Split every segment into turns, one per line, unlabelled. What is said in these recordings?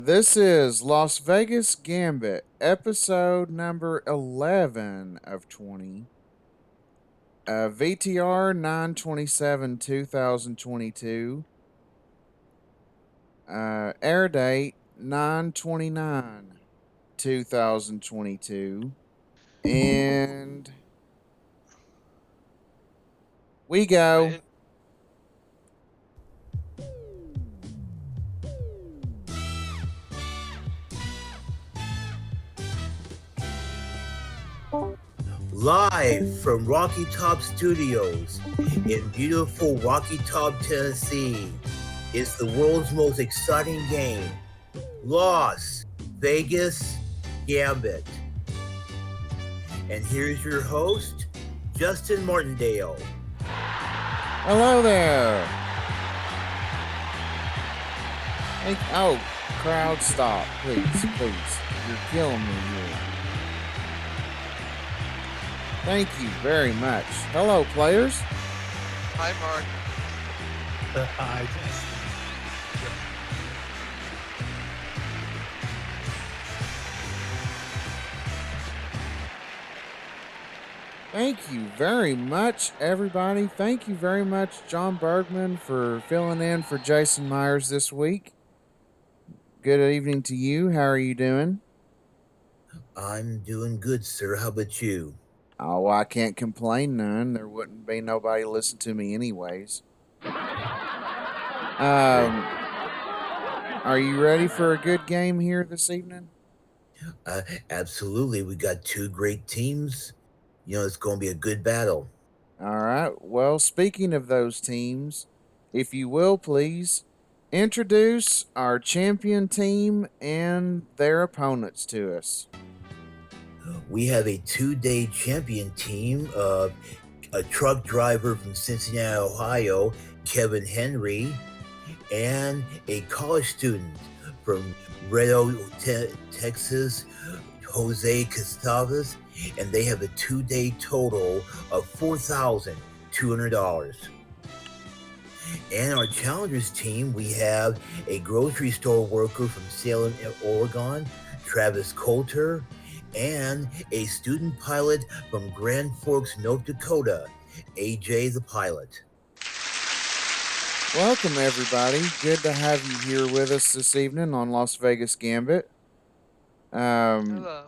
This is Las Vegas Gambit, episode number 11 of 20. VTR 927 2022. Air date 929 2022. And we go.
And
Live from Rocky Top Studios in beautiful Rocky Top, Tennessee, it's the world's most exciting game, Las Vegas Gambit. And here's your host, Justin Martindale.
Hello there. Crowd stop. Please. You're killing me here. Thank you very much. Hello, players.
hi, Mark.
Hi, Justin.
Thank you very much, everybody. Thank you very much, John Bergman, for filling in for Jason Myers this week. Good evening to you. How are you doing?
I'm doing good, sir. How about you?
Oh, I can't complain none. There wouldn't be nobody listen to me anyways. Are you ready for a good game here this evening?
Absolutely. We got two great teams. It's going to be a good battle.
All right. Well, speaking of those teams, if you will please introduce our champion team and their opponents to us.
We have a 2-day champion team of a truck driver from Cincinnati, Ohio, Kevin Henry, and a college student from Red Texas, Jose Gustavus, and they have a 2-day total of $4,200. And our challengers team, we have a grocery store worker from Salem, Oregon, Travis Coulter, and a student pilot from Grand Forks, North Dakota, AJ the pilot.
Welcome, everybody. Good to have you here with us this evening on Las Vegas Gambit.
Hello.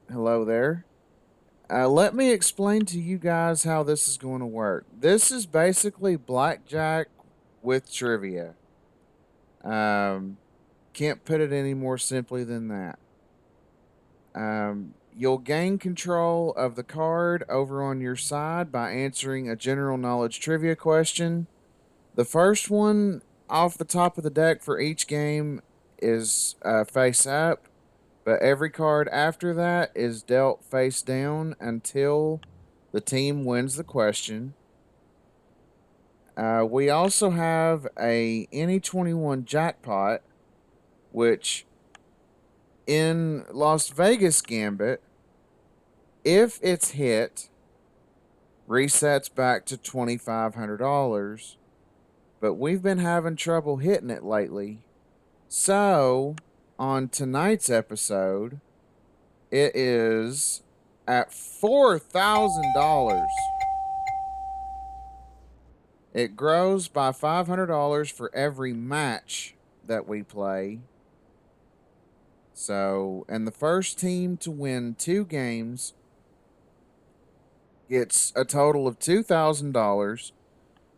Hello there. Let me explain to you guys how this is going to work. This is basically blackjack with trivia. Um, can't put it any more simply than that. You'll gain control of the card over on your side by answering a general knowledge trivia question. The first one off the top of the deck for each game is face up, but every card after that is dealt face down until the team wins the question. We also have a any 21 jackpot, which in Las Vegas Gambit, if it's hit, resets back to $2,500. But we've been having trouble hitting it lately. So, on tonight's episode, it is at $4,000. It grows by $500 for every match that we play. So, and the first team to win 2 games gets a total of $2,000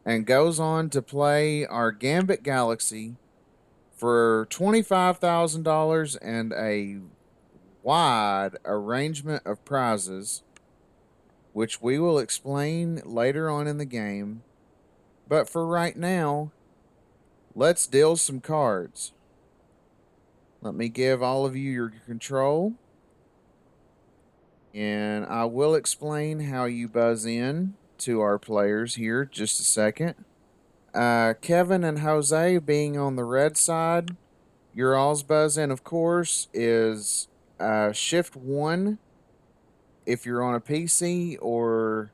and goes on to play our Gambit Galaxy for $25,000 and a wide arrangement of prizes, which we will explain later on in the game. But for right now, let's deal some cards. Let me give all of you your control, and I will explain how you buzz in to our players here just a second. Kevin and Jose being on the red side, your all's buzz in, of course, is shift 1 if you're on a PC, or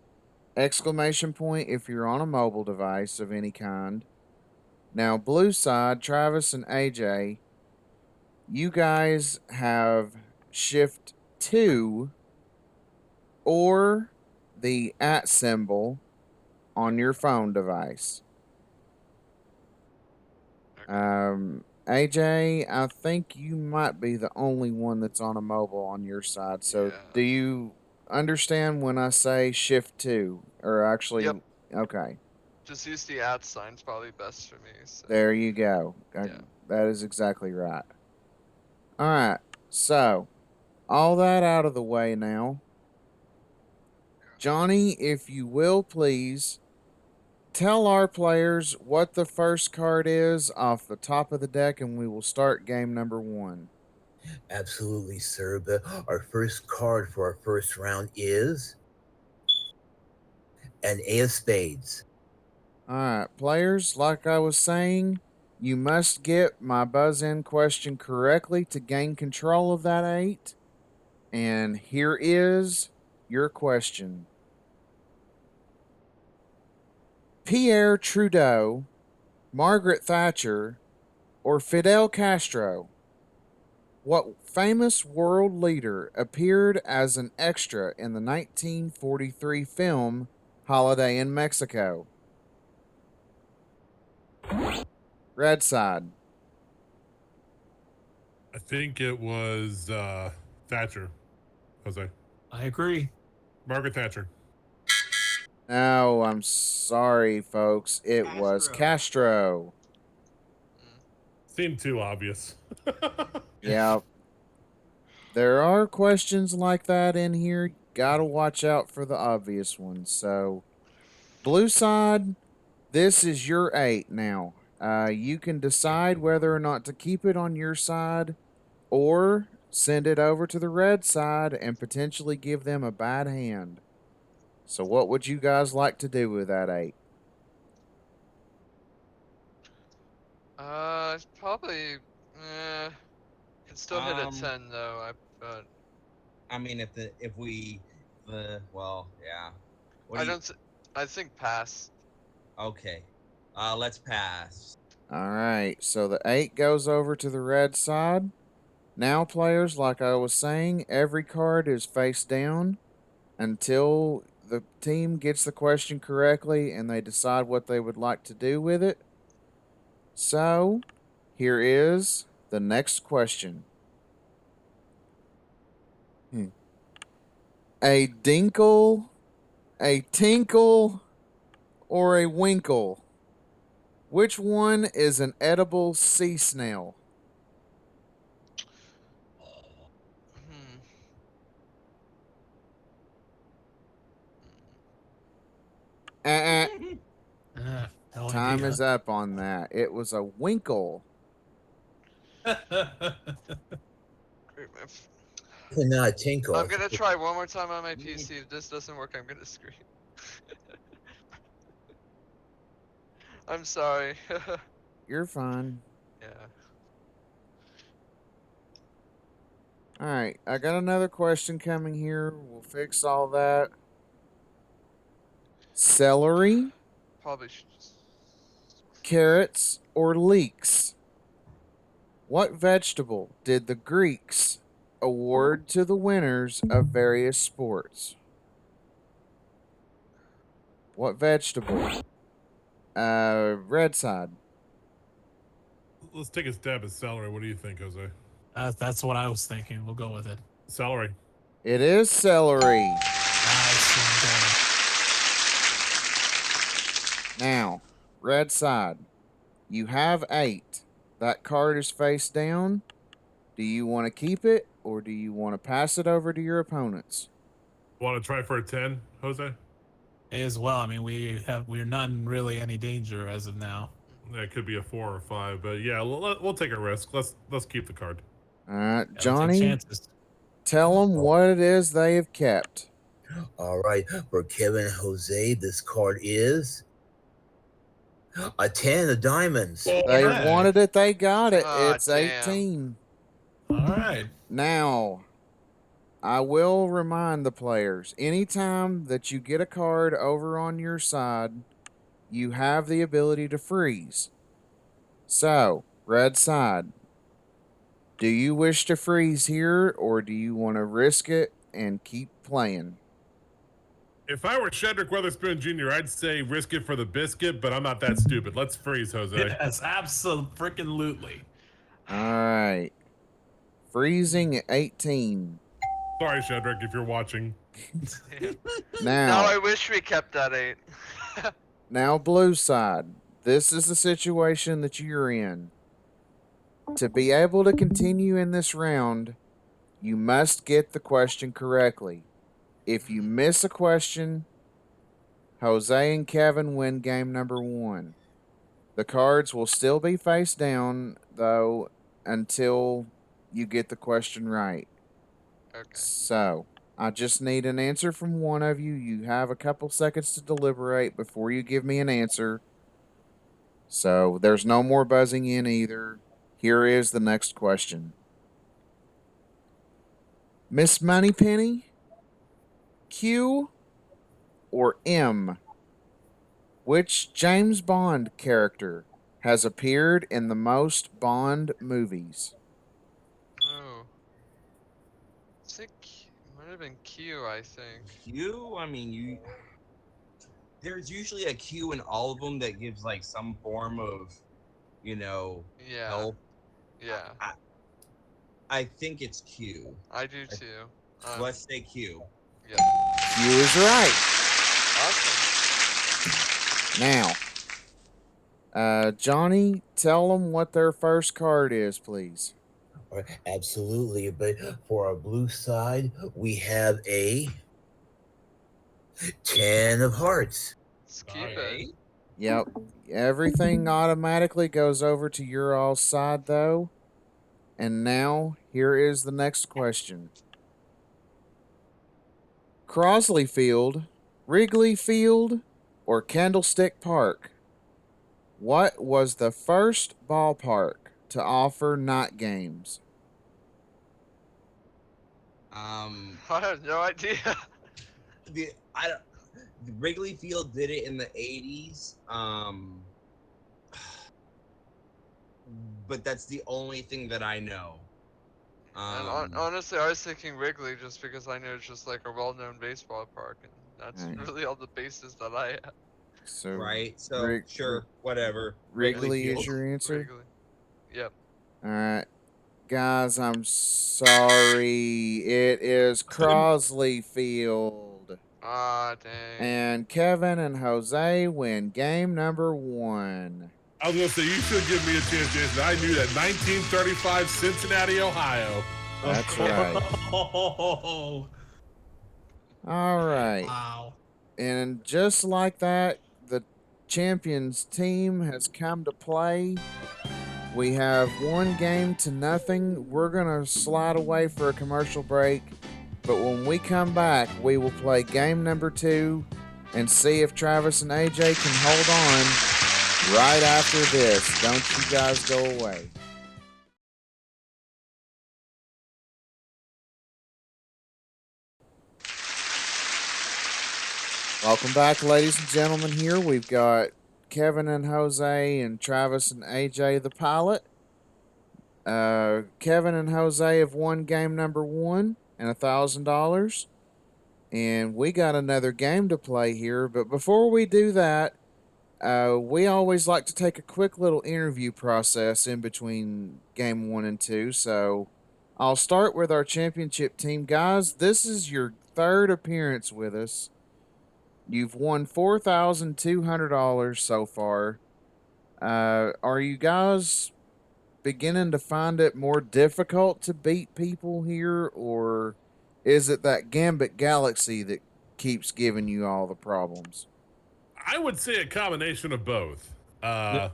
exclamation point if you're on a mobile device of any kind. Now, blue side, Travis and AJ, you guys have shift 2 or the @ symbol on your phone device. AJ, I think you might be the only one that's on a mobile on your side. So,
Yeah.
do you understand when I say shift 2? Or
Yep.
actually, okay,
Just use the @ sign. It's probably best for me. So
there you go.
yeah.
That is exactly right. All right. So, all that out of the way now. Johnny, if you will please tell our players what the first card is off the top of the deck, and we will start game number 1.
Absolutely, sir. Our first card for our first round is an A of spades.
All right, players, like I was saying, you must get my buzz in question correctly to gain control of that 8. And here is your question: Pierre Trudeau, Margaret Thatcher, or Fidel Castro? What famous world leader appeared as an extra in the 1943 film Holiday in Mexico? Red side.
I think it was Thatcher, Jose.
I agree.
Margaret Thatcher.
No, I'm sorry, folks. It was Castro.
Mm.
Seemed too obvious.
Yeah, there are questions like that in here. Gotta watch out for the obvious ones. So, blue side, this is your 8 now. You can decide whether or not to keep it on your side or send it over to the red side and potentially give them a bad hand. So, what would you guys like to do with that 8?
It's probably. Can still hit a
Um,
10 though. But
I mean, if we yeah. What
I
do you?
don't. I think pass.
Okay, let's pass.
All right, so the 8 goes over to the red side. Now, players, like I was saying, every card is face down until the team gets the question correctly and they decide what they would like to do with it. So, here is the next question. Hmm. A dinkle, a tinkle, or a winkle? Which one is an edible sea snail?
Hmm.
Uh-uh.
No
Time
idea.
is up on that. It was a winkle.
Not a tinkle.
I'm gonna try one more time on my PC. If this doesn't work, I'm gonna scream. I'm sorry.
You're fine.
Yeah.
All right, I got another question coming here. We'll fix all that. Celery,
Probably should just.
carrots, or leeks? What vegetable did the Greeks award to the winners of various sports? What vegetable? Red side.
Let's take a stab at celery. What do you think, Jose?
That's what I was thinking. We'll go with it.
Celery.
It is celery.
Nice one,
Now, red side. You have 8. That card is face down. Do you want to keep it or do you want to pass it over to your opponents?
Want to try for a 10, Jose?
Danny. As well. I mean, we're not in really any danger as of now.
That could be a 4 or 5, but yeah, we'll take a risk. Let's keep the card.
All right,
Yeah, we'll take
Johnny,
chances.
tell them what it is they have kept.
All right, for Kevin and Jose, this card is a 10 of diamonds.
They
Alright.
wanted it, they got it.
Ah,
It's
damn.
18.
All right.
Now, I will remind the players anytime that you get a card over on your side, you have the ability to freeze. So, red side, Do you wish to freeze here, or do you want to risk it and keep playing?
If I were Shedrick Weatherspoon Jr., I'd say risk it for the biscuit, but I'm not that stupid. Let's freeze, Jose.
Yes, absolutely.
All right. Freezing at 18.
Sorry, Shedrick, if you're watching.
Damn.
Now,
Now I wish we kept that 8.
now, blue side. This is the situation that you're in. To be able to continue in this round, you must get the question correctly. If you miss a question, Jose and Kevin win game number 1. The cards will still be face down, though, until you get the question right.
Okay.
So, I just need an answer from one of you. You have a couple seconds to deliberate before you give me an answer. So, there's no more buzzing in either. Here is the next question. Miss Moneypenny, Q, or M? Which James Bond character has appeared in the most Bond movies?
Oh. Might have been Q, I think.
Q. I mean, there's usually a Q in all of them that gives like some form of,
Yeah.
help.
Yeah.
I think it's Q.
I do too.
Let's say Q.
Yeah.
Q is right.
Awesome.
Now, Johnny, tell them what their first card is, please.
Absolutely. But for our blue side, we have a 10 of hearts.
Let's keep
Okay.
it.
Yep. Everything automatically goes over to your all side, though. And now, here is the next question. Crosley Field, Wrigley Field, or Candlestick Park? What was the first ballpark to offer night games?
I have no idea.
The Wrigley Field did it in the 80s. But that's the only thing that I know.
And honestly, I was thinking Wrigley just because I know it's just like a well-known baseball park, and that's
Right.
really all the bases that I have.
So,
Right. So sure, whatever.
Wrigley is
Field.
your answer?
Wrigley. Yep.
All right. Guys, I'm sorry. It is Crosley Field.
Ah, dang.
And Kevin and Jose win game number 1.
I was gonna say you should give me a chance, Jason. I knew that 1935 Cincinnati, Ohio.
That's right.
Oh,
All right.
wow.
And just like that, the champions team has come to play. We have 1-0. We're going to slide away for a commercial break. But when we come back, we will play game number 2 and see if Travis and AJ can hold on right after this. Don't you guys go away. Welcome back, ladies and gentlemen. Here we've got Kevin and Jose and Travis and AJ, the pilot. Kevin and Jose have won game number 1 and $1,000. And we got another game to play here. But before we do that, we always like to take a quick little interview process in between game 1 and 2. So I'll start with our championship team. Guys, this is your 3rd appearance with us. You've won $4,200 so far. Are you guys beginning to find it more difficult to beat people here, or is it that Gambit Galaxy that keeps giving you all the problems?
I would say a combination of both. I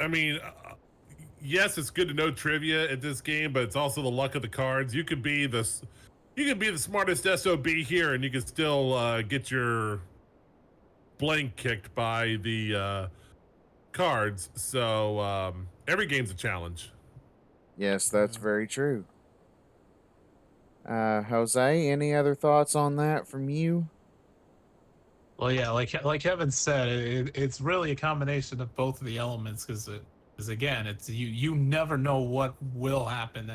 mean, yes, it's good to know trivia at this game, but it's also the luck of the cards. You could be the smartest SOB here, and you can still get your blank kicked by the cards. So every game's a challenge.
Yes, that's very true. Jose, any other thoughts on that from you?
Well, yeah, like Kevin said, it's really a combination of both of the elements because Because again, it's you never know what will happen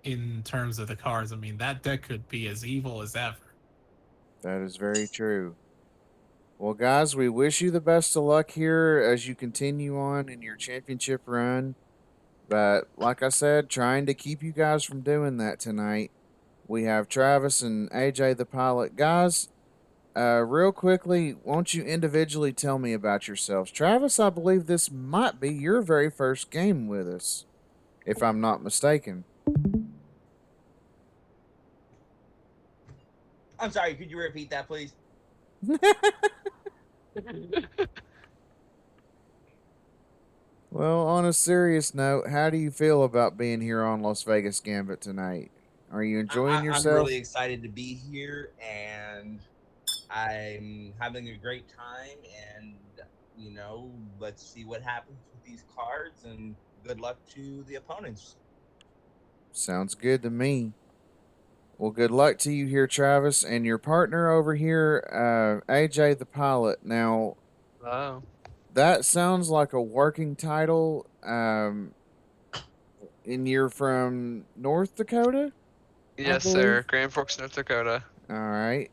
in terms of the cards. I mean, that deck could be as evil as ever.
That is very true. Well, guys, we wish you the best of luck here as you continue on in your championship run. But like I said, trying to keep you guys from doing that tonight. We have Travis and AJ the pilot. Guys, real quickly, won't you individually tell me about yourselves? Travis, I believe this might be your very first game with us, if I'm not mistaken.
I'm sorry, could you repeat that, please?
Well, on a serious note, how do you feel about being here on Las Vegas Gambit tonight? Are you enjoying
I'm really
yourself?
excited to be here, and I'm having a great time. And let's see what happens with these cards. And good luck to the opponents.
Sounds good to me. Well, good luck to you here, Travis, and your partner over here, AJ the pilot. Now,
Wow.
that sounds like a working title. And you're from North Dakota, I
Yes, sir.
believe.
Grand Forks, North Dakota.
All right.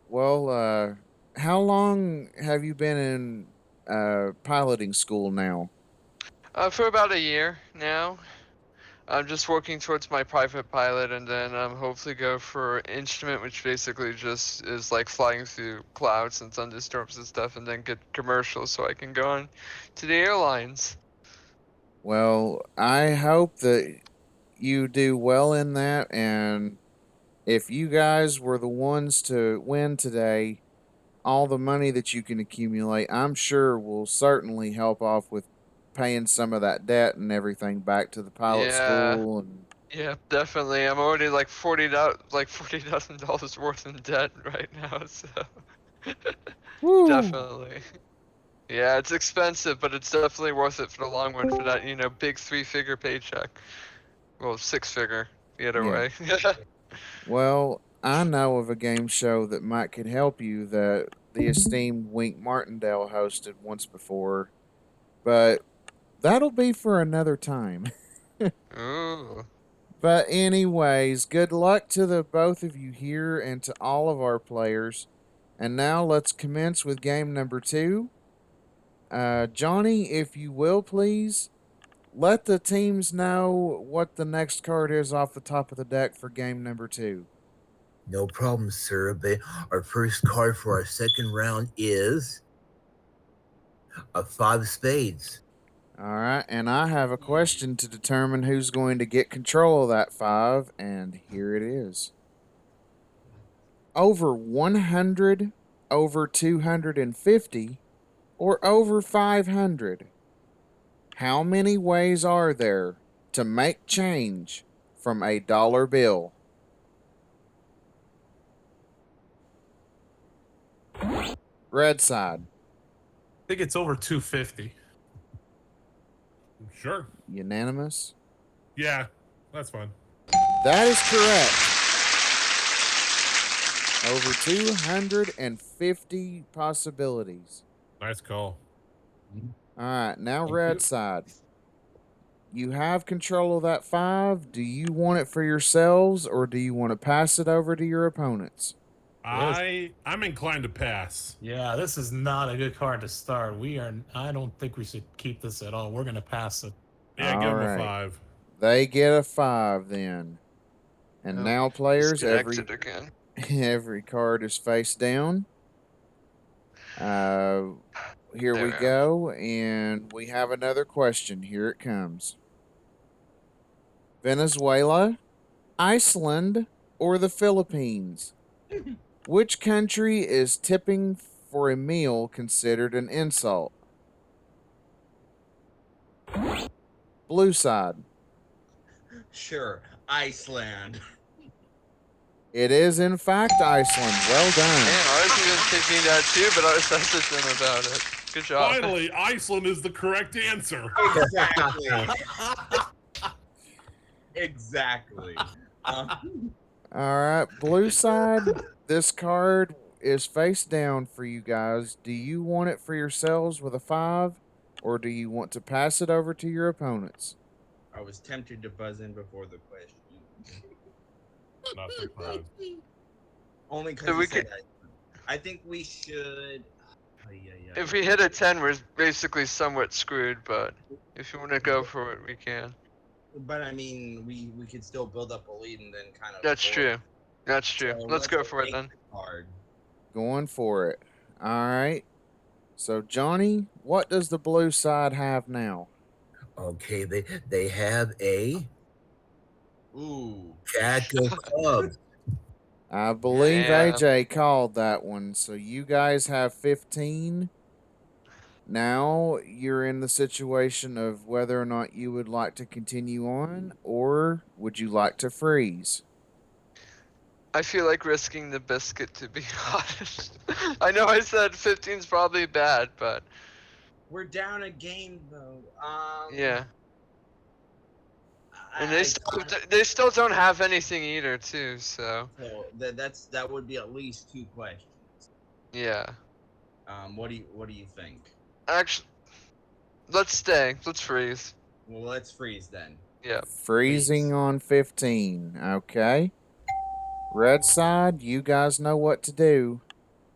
Well, how long have you been in piloting school now?
For about a year now. I'm just working towards my private pilot, and then hopefully go for instrument, which basically just is like flying through clouds and thunderstorms and stuff, and then get commercials so I can go on to the airlines.
Well, I hope that you do well in that, and if you guys were the ones to win today, all the money that you can accumulate, I'm sure will certainly help off with paying some of that debt and everything back to the pilot
Yeah,
school. And
yeah, definitely. I'm already like $40,000 worth in debt right now, so
woo,
definitely. Yeah, it's expensive, but it's definitely worth it for the long run for that, big 3-figure paycheck. Well, 6-figure, either
yeah.
way.
Well, I know of a game show that might could help you that the esteemed Wink Martindale hosted once before, but that'll be for another time.
Ooh.
But anyways, good luck to the both of you here and to all of our players. And now let's commence with game number 2. Johnny, if you will, please let the teams know what the next card is off the top of the deck for game number 2.
No problem, sir. But our first card for our second round is a 5 of spades.
All right, and I have a question to determine who's going to get control of that 5, and here it is. Over 100, over 250, or over 500? How many ways are there to make change from a dollar bill? Red side.
I think it's over 250.
Sure.
Unanimous?
Yeah, that's fine.
That is correct. Over 250 possibilities.
Nice call.
All right, now
Thank
red
you.
side. You have control of that 5. Do you want it for yourselves or do you want to pass it over to your opponents?
I'm inclined to pass.
Yeah, this is not a good card to start. I don't think we should keep this at all. We're gonna pass it.
Yeah,
All
give him a
right.
5.
They get a 5 then. And
Oh,
now players,
disconnected again.
every card is face down. Here
There
we
we are.
go, and we have another question. Here it comes. Venezuela, Iceland, or the Philippines? Which country is tipping for a meal considered an insult? Blue side.
Sure, Iceland.
It is, in fact, Iceland. Well done.
Man, I was even thinking that too, but I was hesitant about it. Good job.
Finally, Iceland is the correct answer.
Exactly. Exactly.
All right, blue side. This card is face down for you guys. Do you want it for yourselves with a 5, or do you want to pass it over to your opponents?
I was tempted to buzz in before the question.
Not surprised.
Only
So
because
we
you said
could-
that. I think we should.
If we hit a 10, we're basically somewhat screwed, but if you want to go for it, we can.
But I mean, we could still build up a lead and then kind of.
That's
force-
true. That's true.
So
Let's go for it
take
then.
the card.
Going for it. All right. So, Johnny, what does the blue side have now?
Okay, they have a
Ooh.
Jack of Clubs.
I believe
Yeah.
AJ called that one. So, you guys have 15. Now you're in the situation of whether or not you would like to continue on or would you like to freeze?
I feel like risking the biscuit, to be honest. I know I said 15's probably bad, but
We're down a game though.
yeah. And
I
they still don't have anything either, too. So
so that would be at least 2 questions.
yeah.
What do you think?
Actually, let's stay. Let's freeze.
Well, let's freeze then.
Yeah.
Freezing
Please.
on 15. Okay. Red side, you guys know what to do.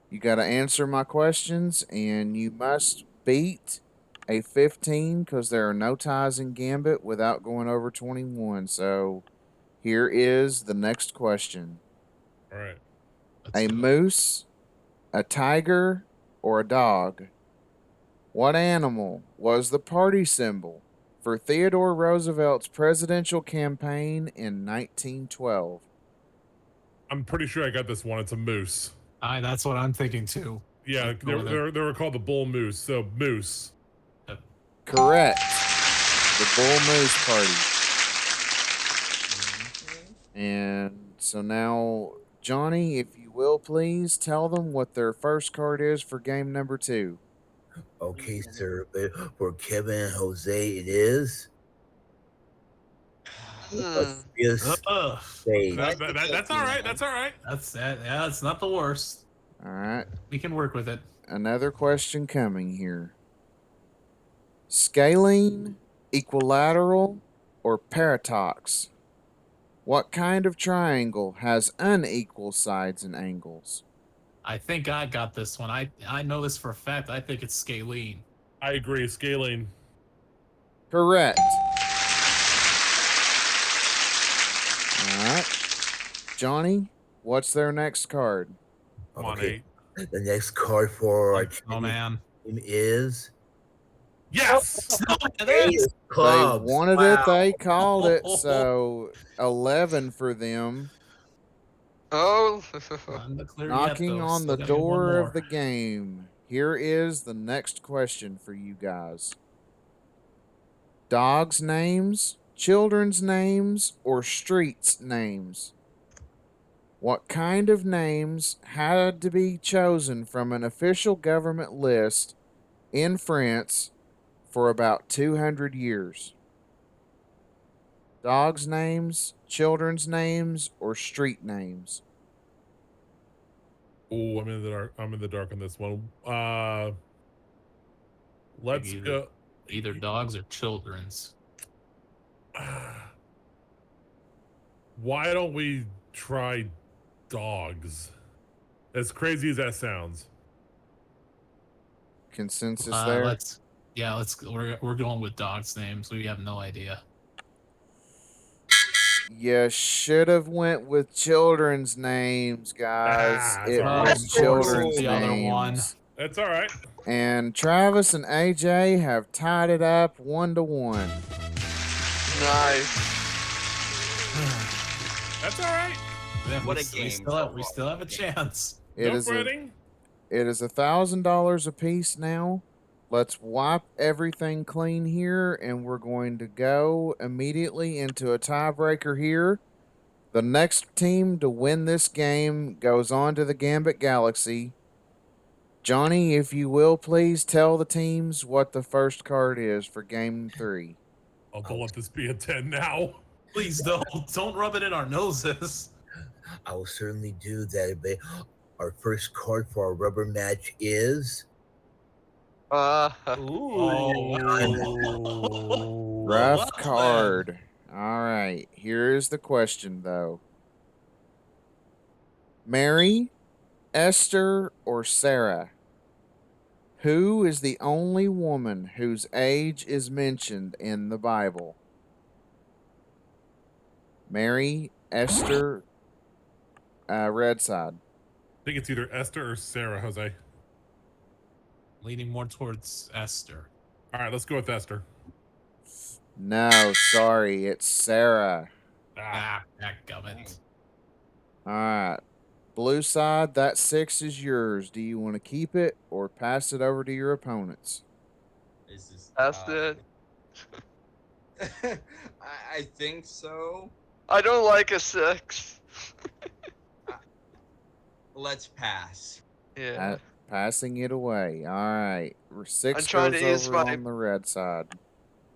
You got to answer my questions and you must beat a 15 because there are no ties in Gambit without going over 21. So here is the next question.
All right.
Let's
A
do it.
moose, a tiger, or a dog? What animal was the party symbol for Theodore Roosevelt's presidential campaign in 1912?
I'm pretty sure I got this one. It's a moose.
That's what I'm thinking too.
Yeah,
Let's go with it.
they were called the bull moose. So moose.
Correct. The Bull Moose Party. And so now, Johnny, if you will please tell them what their first card is for game number 2.
Okay, sir. For Kevin and Jose, it is
Hmm.
Yes,
Ugh,
spade.
That's all right. That's all right.
that's that. Yeah, it's not the worst.
All right.
We can work with it.
Another question coming here. Scalene, equilateral, or paratox? What kind of triangle has unequal sides and angles?
I think I got this one. I know this for a fact. I think it's scalene.
I agree. Scaling.
Correct. All right. Johnny, what's their next card?
Come on,
Okay,
8.
the next card for our
Oh man.
team is
Yes.
Ace of
They
Clubs.
wanted
Wow.
it, they called it. So 11 for them.
Oh.
Not clear
Knocking
yet, though.
on
Still
the
gotta get one
door of
more.
the game. Here is the next question for you guys. Dogs' names, children's names, or streets' names? What kind of names had to be chosen from an official government list in France for about 200 years? Dogs' names, children's names, or street names?
Oh, I'm in the dark. I'm in the dark on this one. Let's
Either-
go.
Either dogs or children's.
Why don't we try dogs? As crazy as that sounds.
Consensus there?
Let's. We're going with dogs' names. We have no idea.
You should have went with children's names, guys.
Ah,
It
it's all
was
right.
Of course,
children's
the other one.
names.
That's all right.
And Travis and AJ have tied it up 1-1.
Nice.
That's all right.
Yeah,
What
we,
a game
we
so
still have a
far.
chance.
It
No
is
fretting.
it is $1,000 apiece now. Let's wipe everything clean here, and we're going to go immediately into a tiebreaker here. The next team to win this game goes on to the Gambit Galaxy. Johnny, if you will, please tell the teams what the first card is for game 3.
Oh, don't let this be a 10 now.
Please don't rub it in our noses.
I will certainly do that. But our first card for our rubber match is
Ooh.
Rough
Well,
card. All right. Here's the question, though: Mary, Esther, or Sarah? Who is the only woman whose age is mentioned in the Bible? Mary, Esther, red side.
I think it's either Esther or Sarah, Jose.
leaning more towards Esther.
All right, let's go with Esther.
No, sorry, it's Sarah.
Gummit.
All right. Blue side, that 6 is yours. Do you want to keep it or pass it over to your opponents?
This is
That's it.
I think so.
I don't like a 6.
Let's pass.
Yeah.
Passing it away. All right. 6
trying
goes
to use
over
my-
on the red side.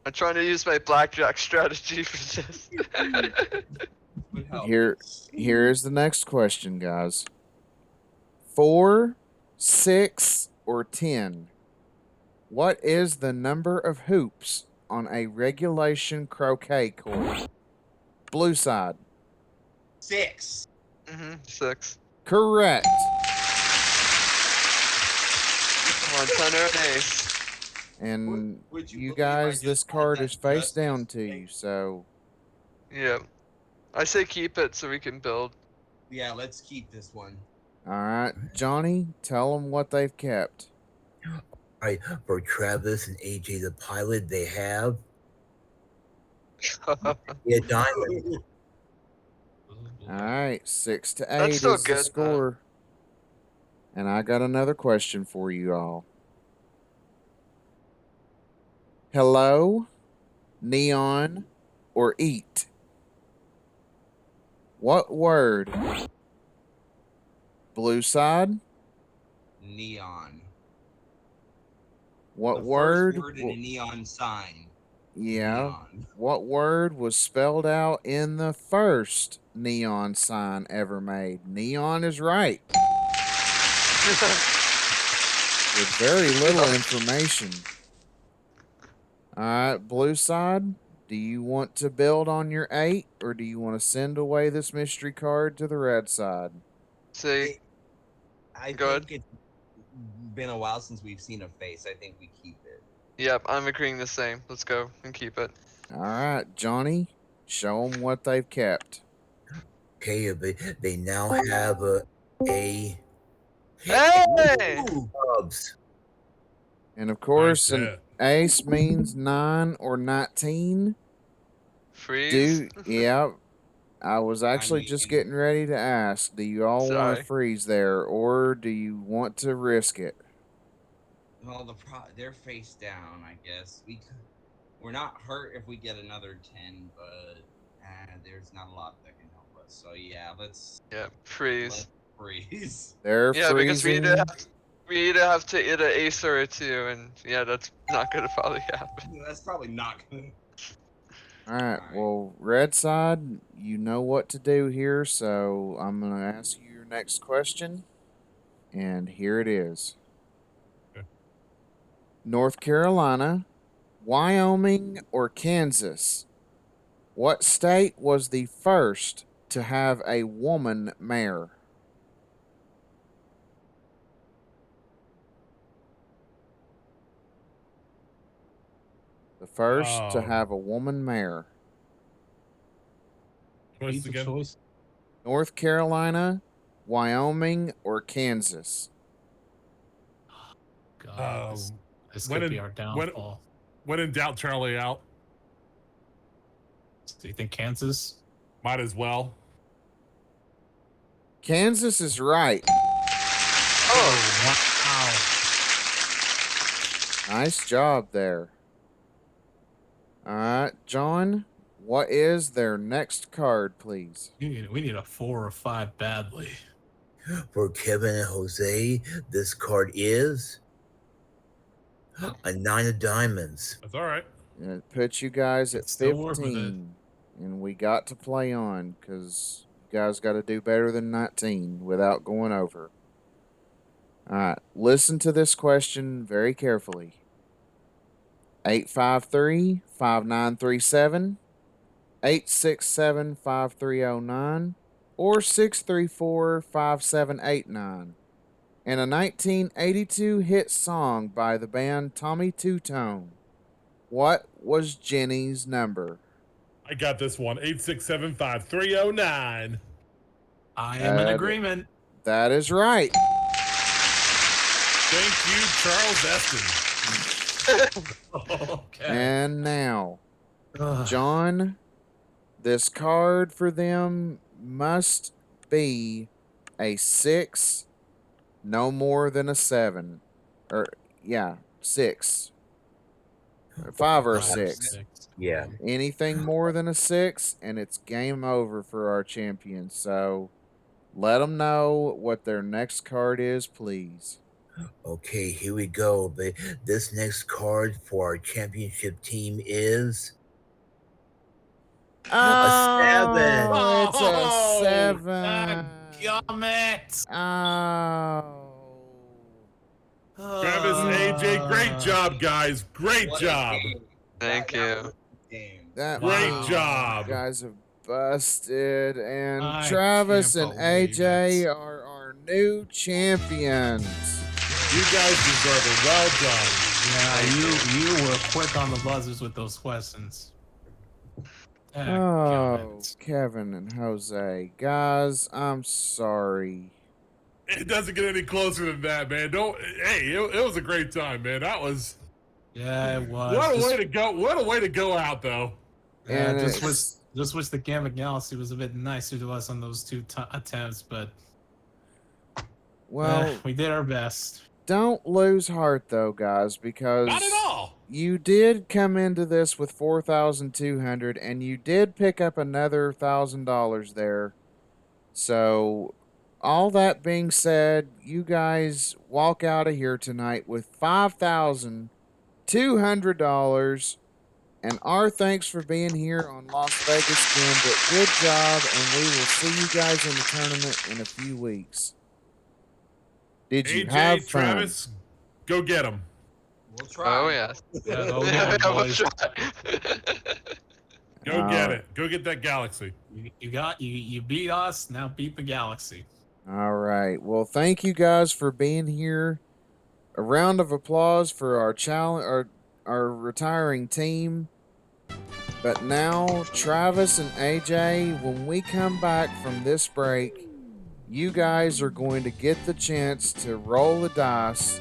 I'm trying to use my blackjack strategy for this.
Would help.
Here's the next question, guys. 4, 6, or 10? What is the number of hoops on a regulation croquet court? Blue side.
6.
6.
Correct.
Come on, 10 or an ace.
And
Would you
you
believe I
guys,
just
this
got
card
that
is face
just
down to
yesterday?
you, so
Yeah. I say keep it so we can build.
Yeah, let's keep this one.
all right. Johnny, tell them what they've kept.
All right, for Travis and AJ the pilot, they have a diamond.
All right, 6 to 8
That's still
is the
good,
score. And I got another question for you all. Hello, neon, or eat? What word? Blue side.
Neon.
What
The
word?
first word in a neon sign.
Yeah.
Neon.
What word was spelled out in the first neon sign ever made? Neon is right. With very little information. All right, blue side. Do you want to build on your 8 or do you want to send away this mystery card to the red side?
See,
I
Go
think it's been a while since we've seen a face. I think we keep it.
yep, I'm agreeing the same. Let's go and keep it.
All right, Johnny, show them what they've kept.
Okay, they now have a
Hey!
Cubs.
And of course,
Nice
an
hit.
ace means 9 or 19.
Freeze.
Yeah, I was actually just
mean-
getting ready to ask, do you all want
Sorry.
to freeze there or do you want to risk it?
Well, they're face down. I guess we're not hurt if we get another 10, but there's not a lot that can help us. So yeah, let's
Freeze.
freeze.
They're
Yeah, because
freezing.
we either have to hit an ace or a 2, and yeah, that's not gonna probably happen.
That's probably not gonna.
All right.
Alright.
Well, red side, you know what to do here, so I'm going to ask you your next question. And here it is.
Okay.
North Carolina, Wyoming, or Kansas? What state was the first to have a woman mayor? The first to have a woman mayor.
Choice
Pizza
again.
choice.
North Carolina, Wyoming, or Kansas?
God, this
when
could be
in-
our
when-
downfall.
When in doubt, Charlie out.
Do you think Kansas?
Might as well.
Kansas is right.
Oh, wow.
Nice job there. All right, John, what is their next card, please?
We need a 4 or 5 badly.
For Kevin and Jose, this card is a 9 of diamonds.
That's all right.
And it puts you guys at
It's still worth it.
15. And we got to play on because you guys got to do better than 19 without going over. All right, listen to this question very carefully. 853-5937, 867-5309, or 634-5789. And a 1982 hit song by the band Tommy Two Tone. What was Jenny's number?
I got this one. 8675309.
I am in agreement.
That is right.
Thank you, Charles Eston.
Okay.
And now,
Ugh.
John, this card for them must be a 6, no more than a 7. Or, yeah, 6. 5 or 6.
Yeah.
Anything more than a 6, and it's game over for our champions. So let them know what their next card is, please.
Okay, here we go. This next card for our championship team is
Oh,
7.
it's a 7.
Gambit.
Oh.
Travis, AJ, great job, guys. Great
What a
job.
game.
Thank
That
you.
was a game.
That
Great
Wow.
job.
You guys have busted, and
I
Travis
can't
and
believe
AJ
it.
are our new champions.
You guys deserve it. Well done.
Yeah, you were quick on the buzzers with those questions.
Oh, Kevin and Jose, guys, I'm sorry.
It doesn't get any closer than that, man. It was a great time, man. That was
Yeah, it was.
what a way to go. What a way to go out, though.
Yeah,
And
just
it's-
wish the Gambit Galaxy was a bit nicer to us on those two attempts, but
Well,
we did our best.
don't lose heart though, guys, because
Not at all.
you did come into this with 4,200, and you did pick up another $1,000 there. So, all that being said, you guys walk out of here tonight with $5,200. And our thanks for being here on Las Vegas Gambit. Good job, and we will see you guys in the tournament in a few weeks. Did you
AJ,
have fun?
Travis, go get them.
We'll try.
Oh yeah.
Yeah, go
Yeah,
get 'em,
we'll
boys.
try.
Go get it. Go get that Galaxy.
You beat us, now beat the Galaxy.
All right. Well, thank you guys for being here. A round of applause for our our retiring team. But now, Travis and AJ, when we come back from this break, you guys are going to get the chance to roll the dice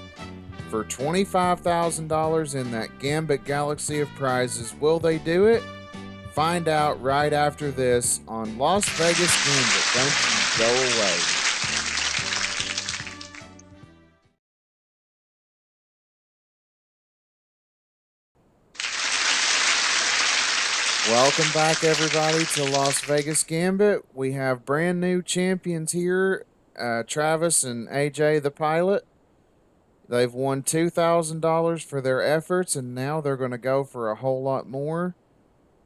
for $25,000 in that Gambit Galaxy of prizes. Will they do it? Find out right after this on Las Vegas Gambit. Don't you go away. Welcome back, everybody, to Las Vegas Gambit. We have brand new champions here, Travis and AJ, the pilot. They've won $2,000 for their efforts, and now they're going to go for a whole lot more.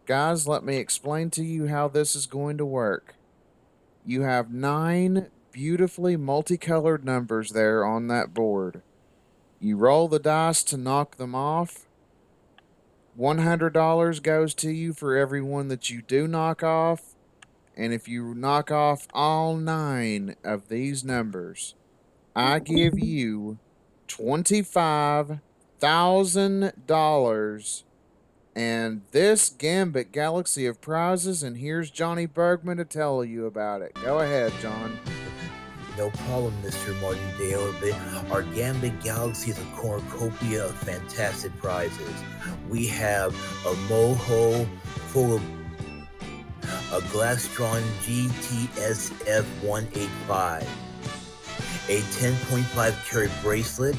Guys, let me explain to you how this is going to work. You have 9 beautifully multicolored numbers there on that board. You roll the dice to knock them off. $100 goes to you for every one that you do knock off. And if you knock off all 9 of these numbers, I give you $25,000 and this Gambit Galaxy of prizes. And here's Johnny Bergman to tell you about it. Go ahead, John.
No problem, Mr. Martindale. Our Gambit Galaxy is a cornucopia of fantastic prizes. We have a moho full of a glass-drawn GTSF 185, a 10.5 carat bracelet,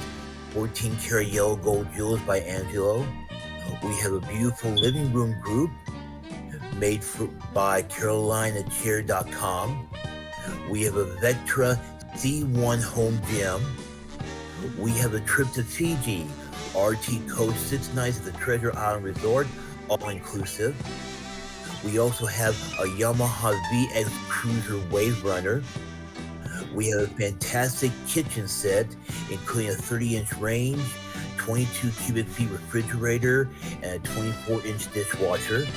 14 karat yellow gold jewels by Angelo. We have a beautiful living room group made by CarolinaChair.com. We have a Vectra C1 home gym. We have a trip to Fiji, RT Coach 6 nights at the Treasure Island Resort, all inclusive. We also have a Yamaha VX Cruiser Wave Runner. We have a fantastic kitchen set, including a 30-inch range, 22 cubic feet refrigerator, and a 24-inch dishwasher.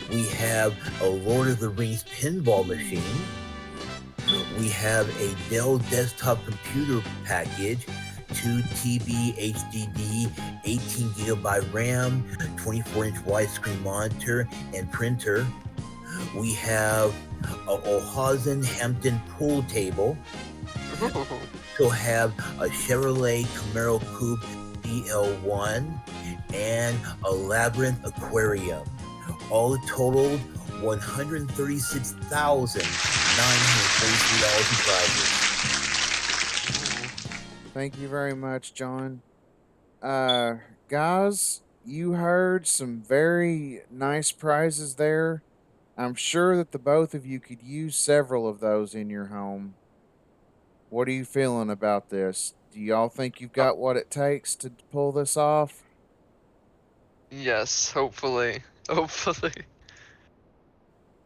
We have a Lord of the Rings pinball machine. We have a Dell desktop computer package, 2 TB HDD, 18 gigabyte RAM, 24-inch widescreen monitor, and printer. We have a Ohazen Hampton pool table.
Ooh.
We'll have a Chevrolet Camaro Coupe DL1 and a Labyrinth Aquarium. All totaled $136,943 in prizes.
Thank you very much, John. Guys, you heard some very nice prizes there. I'm sure that the both of you could use several of those in your home. What are you feeling about this? Do y'all think you've got what it takes to pull this off?
Yes, hopefully. Hopefully.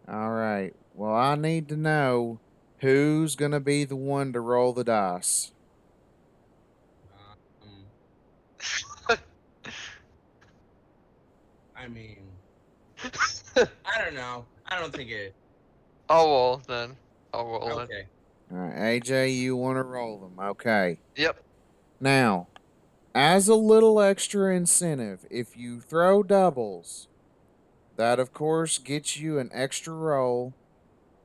All right. Well, I need to know who's going to be the one to roll the dice.
I mean, I don't know. I don't think it.
I'll roll then. I'll roll it.
Okay.
All right, AJ, you want to roll them. Okay.
Yep.
Now, as a little extra incentive, if you throw doubles, that of course gets you an extra roll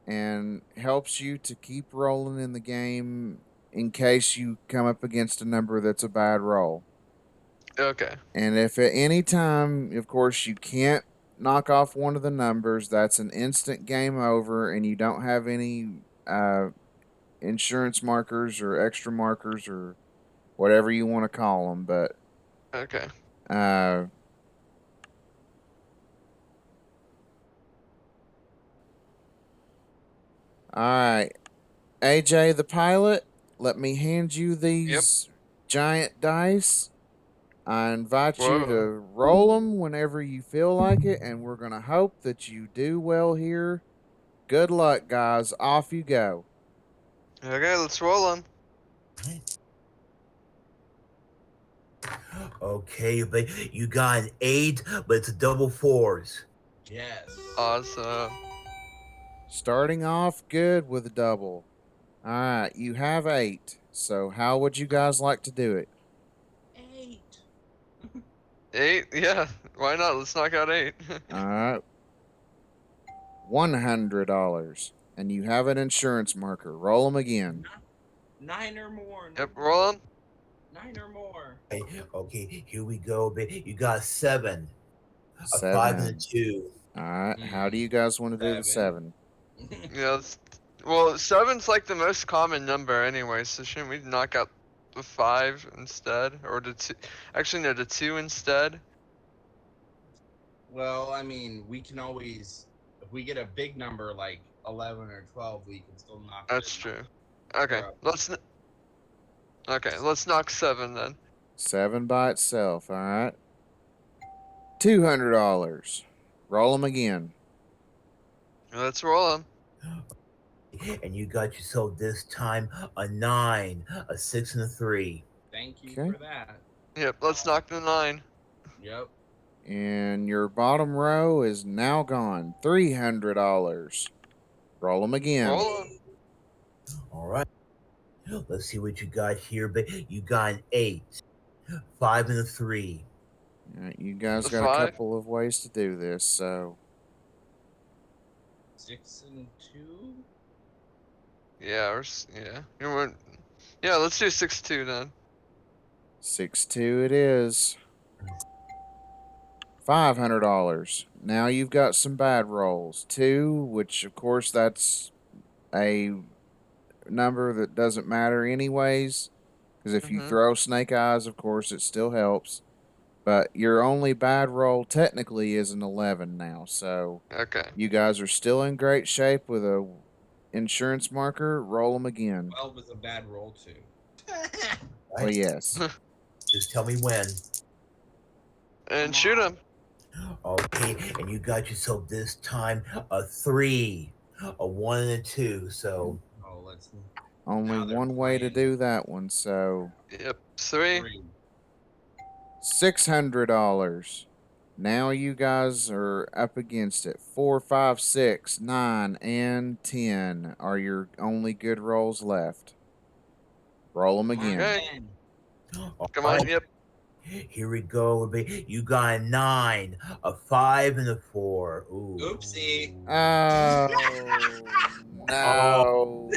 and helps you to keep rolling in the game in case you come up against a number that's a bad roll.
Okay.
And if at any time, of course, you can't knock off one of the numbers, that's an instant game over, and you don't have any insurance markers or extra markers or whatever you want to call them. But
Okay.
uh, all right, AJ, the pilot, let me hand you these giant dice. I invite you to
Whoa.
roll them whenever you feel like it, and we're going to hope that you do well here. Good luck, guys. Off you go.
Okay, let's roll them.
Okay, but you got an 8, but it's a double 4s.
Yes.
Awesome.
Starting off good with a double. All right, you have 8. So, how would you guys like to do it?
8.
8? Yeah. Why not? Let's knock out 8.
All right, $100. And you have an insurance marker. Roll them again.
9 or more.
Yep, roll them.
9 or more.
Okay, here we go, baby. You got 7, a 5 and a
7.
2.
All right, how do you guys want to do the 7?
Yeah, well, 7's like the most common number anyway, so shouldn't we knock out the 5 instead? Or the 2? Actually, no, the 2 instead.
Well, I mean, we can always, if we get a big number like 11 or 12, we can still knock.
That's true. Okay, let's knock 7 then.
7 by itself. All right. $200. Roll them again.
Let's roll them.
And you got yourself this time a 9, a 6, and a 3.
Thank you
Okay.
for that.
Yep, let's knock the 9.
Yep.
And your bottom row is now gone. $300. Roll them again.
Roll them.
All right. Let's see what you got here. But you got an 8, 5, and a 3.
All right, you guys
The
got
5?
a couple of ways to do this. So
6 and 2.
Yeah, yeah, let's do 6-2 then.
6-2 it is. $500. Now you've got some bad rolls. 2, which of course that's a number that doesn't matter anyways. Because if you throw snake eyes, of course, it still helps. But your only bad roll technically is an 11 now. So
Okay.
you guys are still in great shape with a insurance marker. Roll them again.
12 was a bad roll, too.
Well, yes.
Just tell me when.
And shoot him.
Okay, and you got yourself this time a 3, a 1, and a 2. So
Oh, let's.
Only
Now they're
one way to
playing
do that one. So
Yep. 3.
3.
$600. Now you guys are up against it. 4, 5, 6, 9, and 10 are your only good rolls left. Roll them again.
Okay.
10.
All
Come
right,
on. Yep.
here we go. You got a 9, a 5, and a 4. Ooh.
Oopsie.
Oh, no.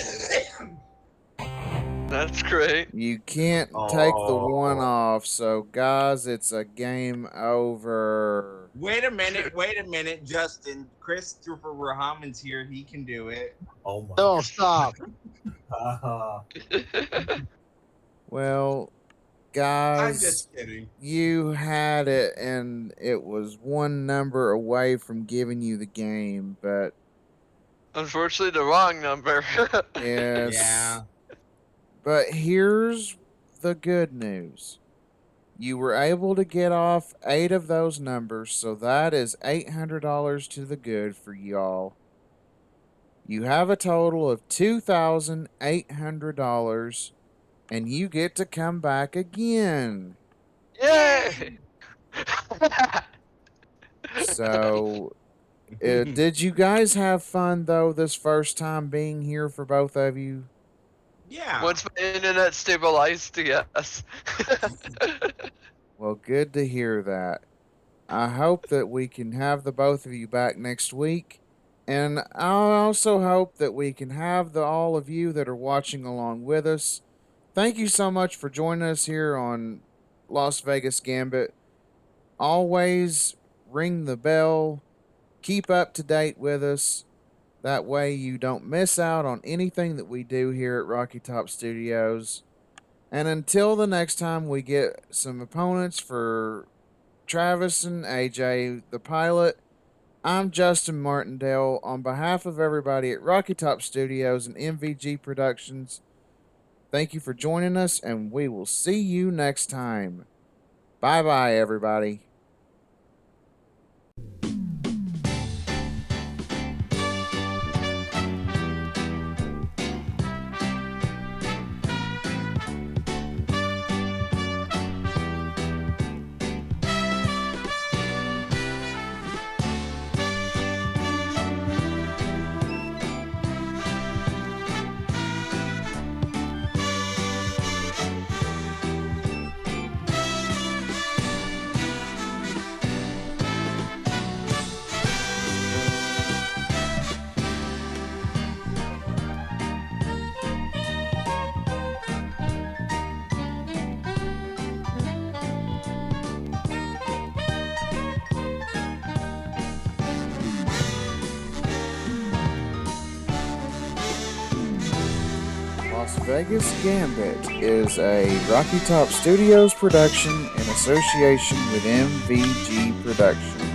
That's great.
You can't take the one
Oh.
off. So, guys, it's a game over.
Wait a minute, Justin. Christopher Rahaman's here. He can do it.
Oh my.
No, stop.
Well,
I'm
guys,
just kidding.
you had it, and it was one number away from giving you the game, but
Unfortunately, the wrong number.
yes.
Yeah.
But here's the good news. You were able to get off 8 of those numbers, so that is $800 to the good for y'all. You have a total of $2,800, and you get to come back again.
Yay!
So, did you guys have fun though this first time being here for both of you?
Yeah.
Once my internet stabilized, yes.
Well, good to hear that. I hope that we can have the both of you back next week. And I also hope that we can have all of you that are watching along with us. Thank you so much for joining us here on Las Vegas Gambit. Always ring the bell. Keep up to date with us. That way you don't miss out on anything that we do here at Rocky Top Studios. And until the next time we get some opponents for Travis and AJ, the pilot, I'm Justin Martindale. On behalf of everybody at Rocky Top Studios and MVG Productions, thank you for joining us, and we will see you next time. Bye bye, everybody. Las Vegas Gambit is a Rocky Top Studios production in association with MVG Productions.